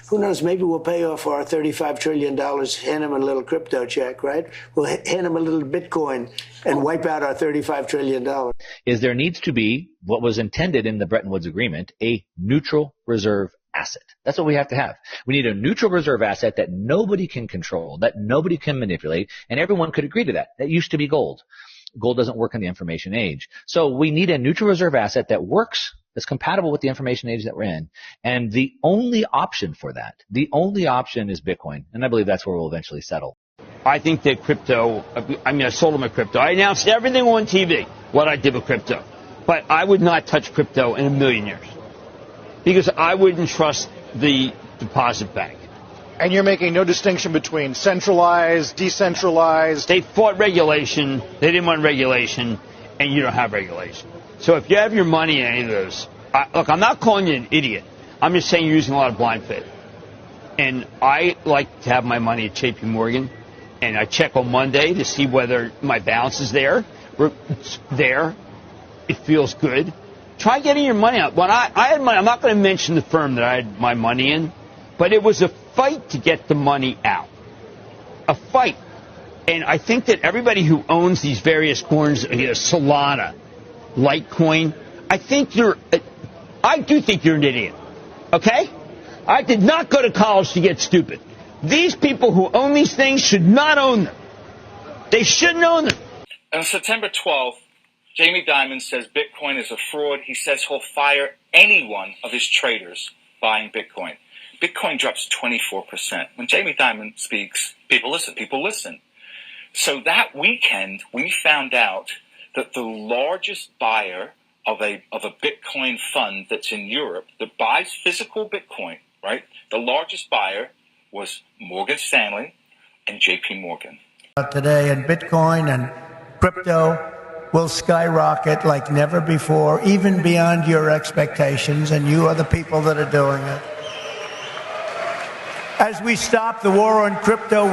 Who knows? Maybe we'll pay off our $35 trillion, hand them a little crypto check, right? We'll hand them a little Bitcoin and wipe out our $35 trillion. Is there needs to be what was intended in the Bretton Woods Agreement, a neutral reserve asset. That's what we have to have. We need a neutral reserve asset that nobody can control, that nobody can manipulate, and everyone could agree to that. That used to be gold. Gold doesn't work in the information age. So we need a neutral reserve asset that works, that's compatible with the information age that we're in. And the only option for that, the only option is Bitcoin. And I believe that's where we'll eventually settle. I think that crypto, I sold all my crypto. I announced everything on TV, what I did with crypto. But I would not touch crypto in a million years. Because I wouldn't trust the deposit bank. And you're making no distinction between centralized, decentralized. They fought regulation, they didn't want regulation, and you don't have regulation. So if you have your money in any of those, look, I'm not calling you an idiot. I'm just saying you're using a lot of blind faith. And I like to have my money at JP Morgan, and I check on Monday to see whether my balance is there. It's there. It feels good. Try getting your money out. When I had money, I'm not going to mention the firm that I had my money in, but it was a fight to get the money out. A fight. And I think that everybody who owns these various coins, Solana, Litecoin, I do think you're an idiot. Okay? I did not go to college to get stupid. These people who own these things should not own them. They shouldn't own them. On September 12th, Jamie Dimon says Bitcoin is a fraud. He says he'll fire any one of his traders buying Bitcoin. Bitcoin drops 24%. When Jamie Dimon speaks, people listen. So that weekend, we found out that the largest buyer of a Bitcoin fund that's in Europe that buys physical Bitcoin, right? The largest buyer was Morgan Stanley and JP Morgan. Today, and Bitcoin and crypto will skyrocket like never before, even beyond your expectations, and you are the people that are doing it. As we stop the war on crypto,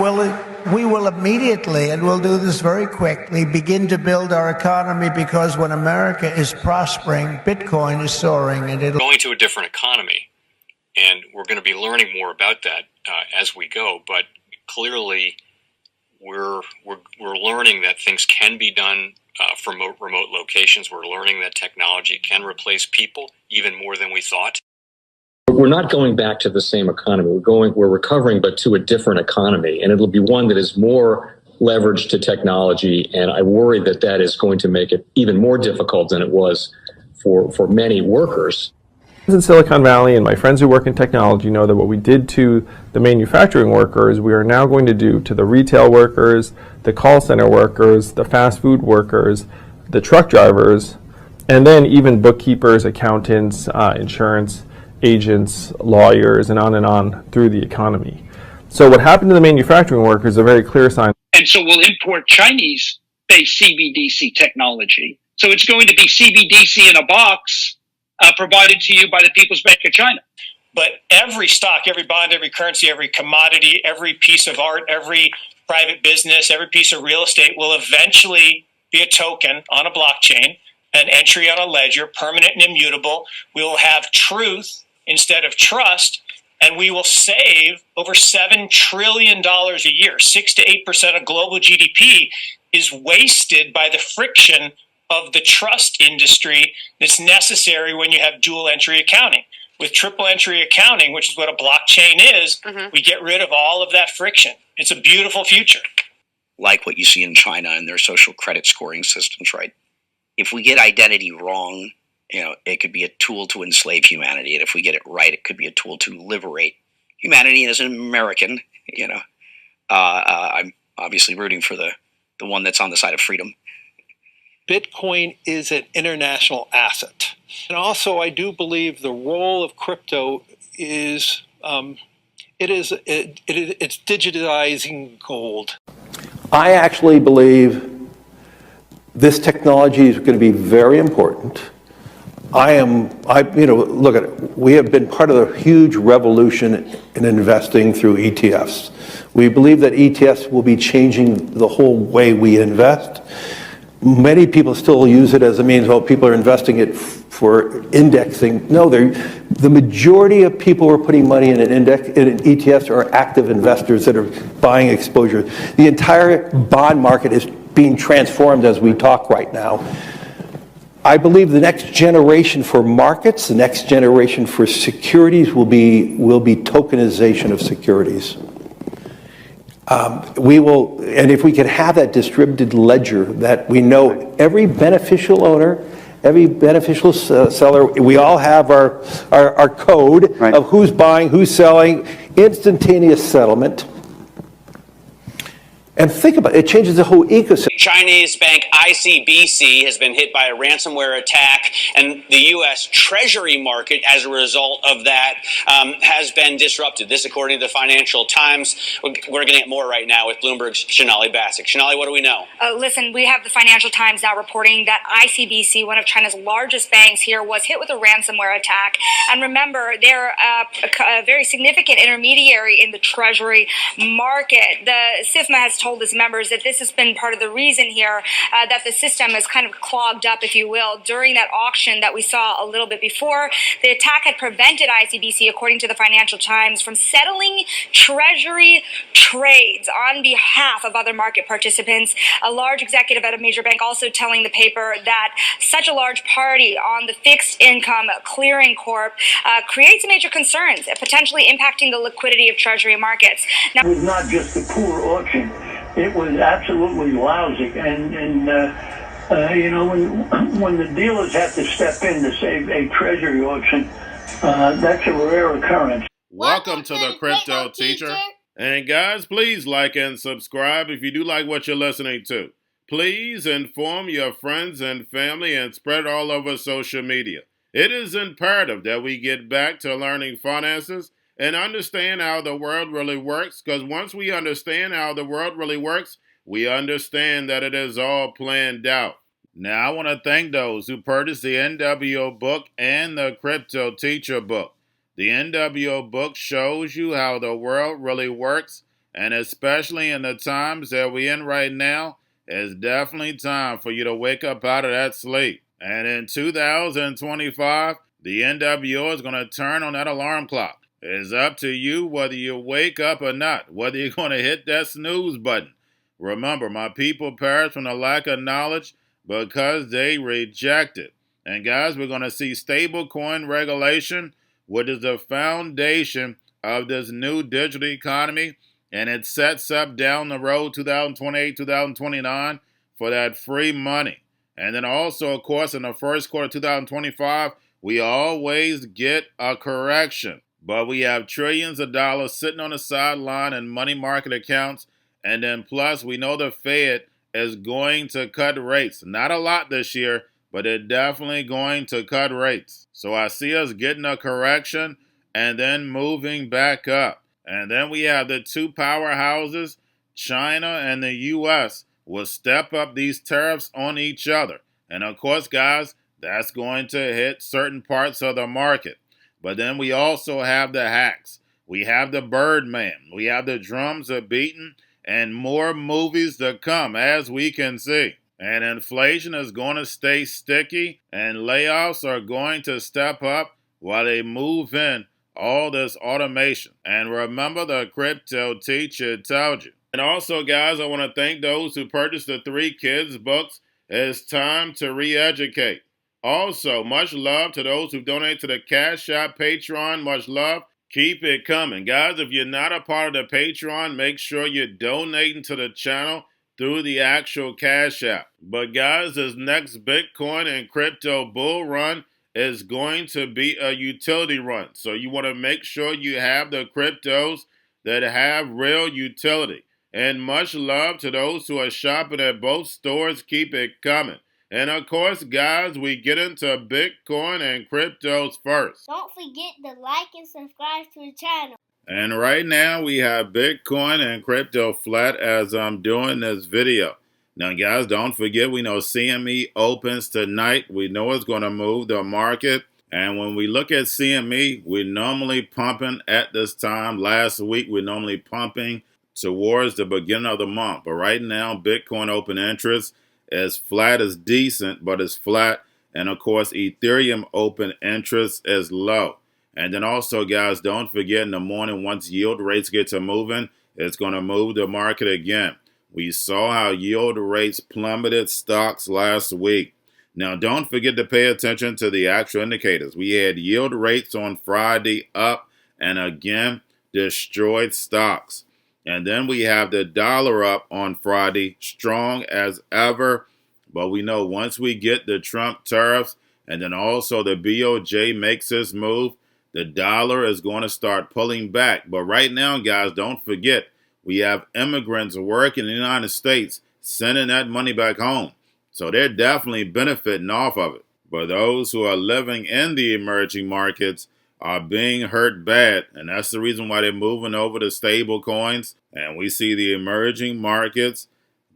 we will immediately, and we'll do this very quickly, begin to build our economy, because when America is prospering, Bitcoin is soaring, and it'll... Going to a different economy, and we're going to be learning more about that as we go, but clearly we're learning that things can be done from remote locations. We're learning that technology can replace people even more than we thought. We're not going back to the same economy. We're recovering, but to a different economy, and it'll be one that is more leveraged to technology. And I worry that that is going to make it even more difficult than it was for many workers. In Silicon Valley, and my friends who work in technology know that what we did to the manufacturing workers, we are now going to do to the retail workers, the call center workers, the fast food workers, the truck drivers, and then even bookkeepers, accountants, insurance agents, lawyers, and on through the economy. So what happened to the manufacturing workers is a very clear sign. And so we'll import Chinese-based CBDC technology. So it's going to be CBDC in a box provided to you by the People's Bank of China. But every stock, every bond, every currency, every commodity, every piece of art, every private business, every piece of real estate will eventually be a token on a blockchain, an entry on a ledger, permanent and immutable. We will have truth instead of trust, and we will save over $7 trillion a year. 6 to 8% of global GDP is wasted by the friction of the trust industry that's necessary when you have dual entry accounting. With triple entry accounting, which is what a blockchain is, we get rid of all of that friction. It's a beautiful future. Like what you see in China and their social credit scoring systems, right? If we get identity wrong, it could be a tool to enslave humanity. And if we get it right, it could be a tool to liberate humanity. And as an American, I'm obviously rooting for the one that's on the side of freedom. Bitcoin is an international asset. And also, I do believe the role of crypto is, it's digitizing gold. I actually believe this technology is going to be very important. Look at it. We have been part of a huge revolution in investing through ETFs. We believe that ETFs will be changing the whole way we invest. Many people still use it as a means, well, people are investing it for indexing. No, the majority of people who are putting money in in ETFs are active investors that are buying exposure. The entire bond market is being transformed as we talk right now. I believe the next generation for markets, the next generation for securities will be tokenization of securities. We will, and if we can have that distributed ledger that we know every beneficial owner, every beneficial seller, we all have our code of who's buying, who's selling, instantaneous settlement. And think about it, it changes the whole ecosystem. Chinese bank ICBC has been hit by a ransomware attack, and the U.S. Treasury market, as a result of that, has been disrupted. This, according to the Financial Times. We're going to get more right now with Bloomberg's Shonali Bassick. Shonali, what do we know? Listen, we have the Financial Times now reporting that ICBC, one of China's largest banks here, was hit with a ransomware attack. And remember, they're a very significant intermediary in the Treasury market. The SIFMA has told its members that this has been part of the reason here that the system is kind of clogged up, if you will, during that auction that we saw a little bit before. The attack had prevented ICBC, according to the Financial Times, from settling Treasury trades on behalf of other market participants. A large executive at a major bank also telling the paper that such a large party on the fixed income clearing corp creates major concerns, potentially impacting the liquidity of Treasury markets. Now, it was not just a poor auction. It was absolutely lousy, and you know, when the dealers have to step in to save a treasury auction, that's a rare occurrence. Welcome to the Crypto Teacher. And guys, please like and subscribe if you do like what you're listening to. Please inform your friends and family and spread it all over social media. It is imperative that we get back to learning finances and understand how the world really works, because once we understand how the world really works, we understand that it is all planned out. Now, I want to thank those who purchased the NWO book and the Crypto Teacher book. The NWO book shows you how the world really works, and especially in the times that we're in right now, it's definitely time for you to wake up out of that sleep. And in 2025, the NWO is going to turn on that alarm clock. It's up to you whether you wake up or not, whether you're going to hit that snooze button. Remember, my people perish from the lack of knowledge because they reject it. And guys, we're going to see stablecoin regulation, which is the foundation of this new digital economy. And it sets up down the road 2028, 2029 for that free money. And then also, of course, in the first quarter of 2025, we always get a correction. But we have trillions of dollars sitting on the sideline in money market accounts. And then plus, we know the Fed is going to cut rates. Not a lot this year, but they're definitely going to cut rates. So I see us getting a correction and then moving back up. And then we have the two powerhouses, China and the U.S., will step up these tariffs on each other. And of course, guys, that's going to hit certain parts of the market. But then we also have the hacks. We have the Birdman. We have the drums are beaten and more movies to come, as we can see. And inflation is going to stay sticky and layoffs are going to step up while they move in all this automation. And remember, the Crypto Teacher told you. And also, guys, I want to thank those who purchased the 3 kids books. It's time to re-educate. Also, much love to those who donate to the Cash App, Patreon. Much love. Keep it coming. Guys, if you're not a part of the Patreon, make sure you're donating to the channel through the actual Cash App. But guys, this next Bitcoin and crypto bull run is going to be a utility run. So you want to make sure you have the cryptos that have real utility. And much love to those who are shopping at both stores. Keep it coming. And of course, guys, we get into Bitcoin and cryptos first. Don't forget to like and subscribe to the channel. And right now, we have Bitcoin and crypto flat as I'm doing this video. Now, guys, don't forget, we know CME opens tonight. We know it's going to move the market. And when we look at CME, we're normally pumping at this time. Last week, we're normally pumping towards the beginning of the month. But right now, Bitcoin open interest is flat is decent, but it's flat. And of course, Ethereum open interest is low. And then also, guys, don't forget in the morning, once yield rates get to moving, it's going to move the market again. We saw how yield rates plummeted stocks last week. Now, don't forget to pay attention to the actual indicators. We had yield rates on Friday up and again destroyed stocks. And then we have the dollar up on Friday, strong as ever. But we know once we get the Trump tariffs and then also the BOJ makes this move, the dollar is going to start pulling back. But right now, guys, don't forget, we have immigrants working in the United States, sending that money back home. So they're definitely benefiting off of it. But those who are living in the emerging markets are being hurt bad. And that's the reason why they're moving over to stable coins. And we see the emerging markets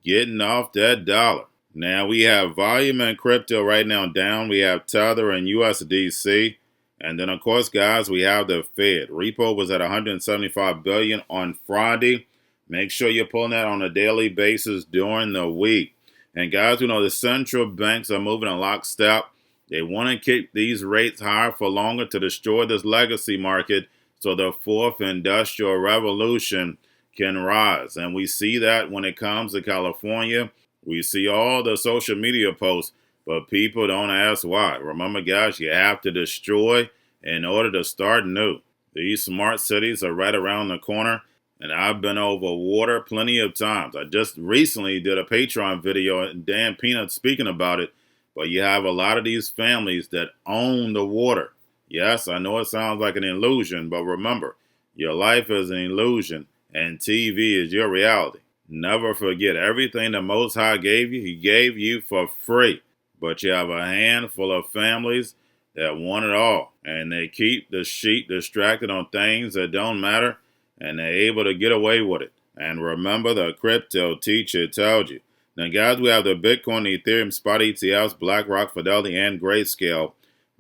getting off that dollar. Now we have volume in crypto right now down. We have Tether and USDC. And then, of course, guys, we have the Fed. Repo was at $175 billion on Friday. Make sure you're pulling that on a daily basis during the week. And, guys, we know the central banks are moving in lockstep. They want to keep these rates higher for longer to destroy this legacy market so the fourth industrial revolution can rise. And we see that when it comes to California. We see all the social media posts. But people don't ask why. Remember, guys, you have to destroy in order to start new. These smart cities are right around the corner, and I've been over water plenty of times. I just recently did a Patreon video, and Dan Peanut speaking about it, but you have a lot of these families that own the water. Yes, I know it sounds like an illusion, but remember, your life is an illusion, and TV is your reality. Never forget, everything the Most High gave you, He gave you for free. But you have a handful of families that want it all. And they keep the sheep distracted on things that don't matter. And they're able to get away with it. And remember, the crypto teacher told you. Now, guys, we have the Bitcoin, Ethereum, spot ETFs, BlackRock, Fidelity, and Grayscale.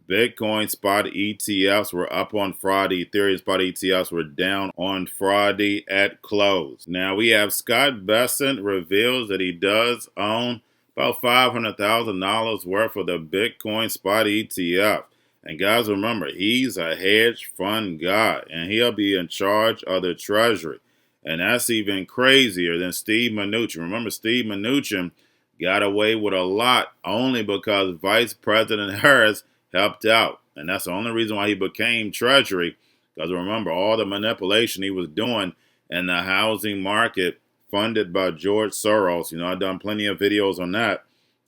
Bitcoin spot ETFs were up on Friday. Ethereum spot ETFs were down on Friday at close. Now, we have Scott Bessent reveals that he does own about $500,000 worth of the Bitcoin spot ETF. And guys, remember, he's a hedge fund guy, and he'll be in charge of the Treasury. And that's even crazier than Steve Mnuchin. Remember, Steve Mnuchin got away with a lot only because Vice President Harris helped out. And that's the only reason why he became Treasury. Because remember, all the manipulation he was doing in the housing market funded by George Soros. You know, I've done plenty of videos on that.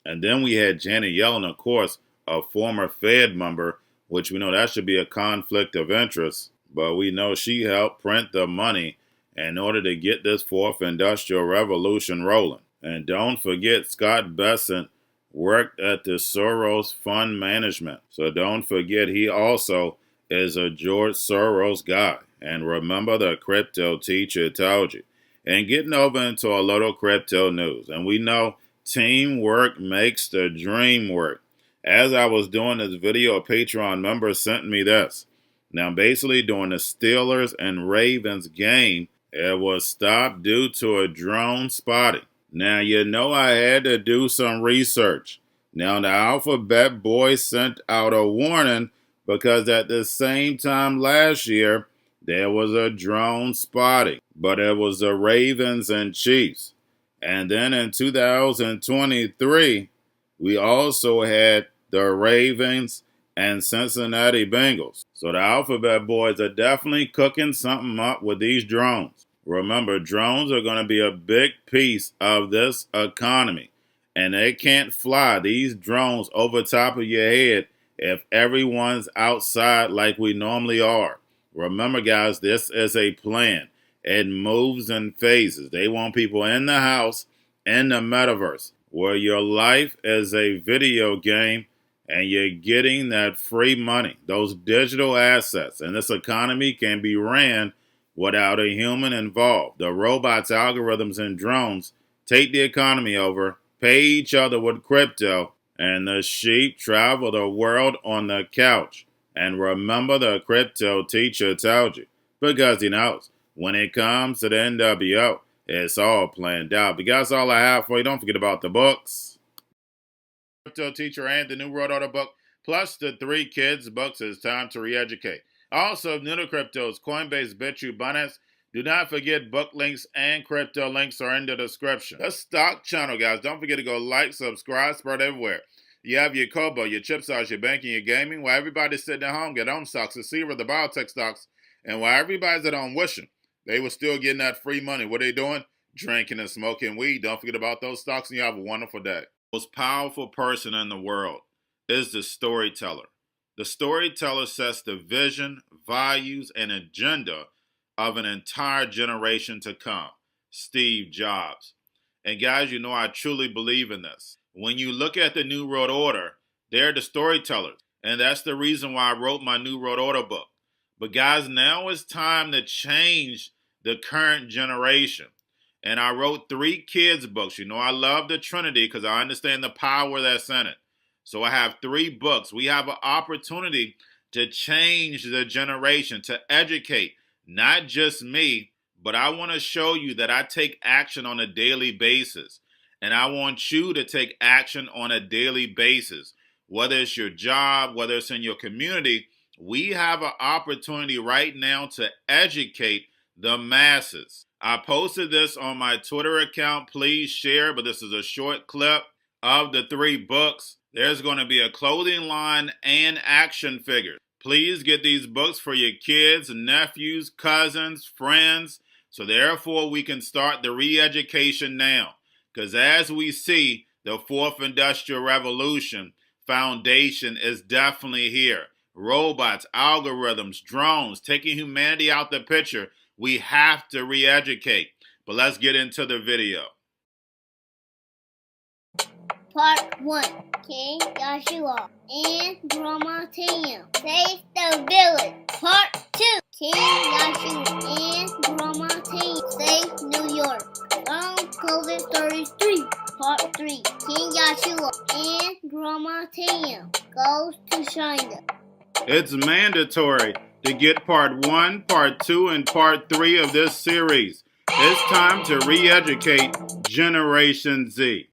And then we had Janet Yellen, of course, a former Fed member, which we know that should be a conflict of interest. But we know she helped print the money in order to get this fourth industrial revolution rolling. And don't forget, Scott Bessent worked at the Soros Fund Management. So don't forget, he also is a George Soros guy. And remember, the crypto teacher told you. And getting over into a little crypto news. And we know teamwork makes the dream work. As I was doing this video, a Patreon member sent me this. Now, basically, during the Steelers and Ravens game, it was stopped due to a drone spotting. Now, you know I had to do some research. Now, the Alphabet Boys sent out a warning because at the same time last year, there was a drone spotting, but it was the Ravens and Chiefs. And then in 2023, we also had the Ravens and Cincinnati Bengals. So the Alphabet Boys are definitely cooking something up with these drones. Remember, drones are going to be a big piece of this economy. And they can't fly these drones over top of your head if everyone's outside like we normally are. Remember, guys, this is a plan. It moves in phases. They want people in the house, in the metaverse, where your life is a video game and you're getting that free money, those digital assets. And this economy can be ran without a human involved. The robots, algorithms, and drones take the economy over, pay each other with crypto, and the sheep travel the world on the couch. And remember, the crypto teacher told you, because he knows when it comes to the NWO, it's all planned out. But that's all I have for you. Don't forget about the books. Crypto Teacher and the New World Order book, plus the 3 kids books. It's time to re-educate. Also, new to cryptos, Coinbase, Bitrue, Binance. Do not forget book links and crypto links are in the description. The stock channel, guys. Don't forget to go like, subscribe, spread everywhere. You have your Kobo, your chip stocks, your banking, your gaming. While everybody's sitting at home, get on stocks, the Seaver, the biotech stocks. And while everybody's at home wishing they were still getting that free money, what are they doing? Drinking and smoking weed. Don't forget about those stocks, and you have a wonderful day. The most powerful person in the world is the storyteller. The storyteller sets the vision, values, and agenda of an entire generation to come. Steve Jobs. And guys, you know I truly believe in this. When you look at the New World Order, they're the storytellers. And that's the reason why I wrote my New World Order book. But guys, now it's time to change the current generation. And I wrote 3 kids books. You know I love the Trinity because I understand the power that's in it. So I have 3 books. We have an opportunity to change the generation, to educate, not just me, but I want to show you that I take action on a daily basis. And I want you to take action on a daily basis. Whether it's your job, whether it's in your community, we have an opportunity right now to educate the masses. I posted this on my Twitter account. Please share, but this is a short clip of the 3 books. There's going to be a clothing line and action figures. Please get these books for your kids, nephews, cousins, friends, so therefore we can start the re-education now. Because as we see, the 4th Industrial Revolution foundation is definitely here. Robots, algorithms, drones, taking humanity out the picture. We have to re-educate. But let's get into the video. Part 1. King Joshua and Grandma Tam save the village. Part 2. King Joshua and Grandma Tam save New York from COVID-33. Part 3. King Joshua and Grandma Tam goes to China. It's mandatory to get part 1, part 2, and part 3 of this series. It's time to re-educate Generation Z.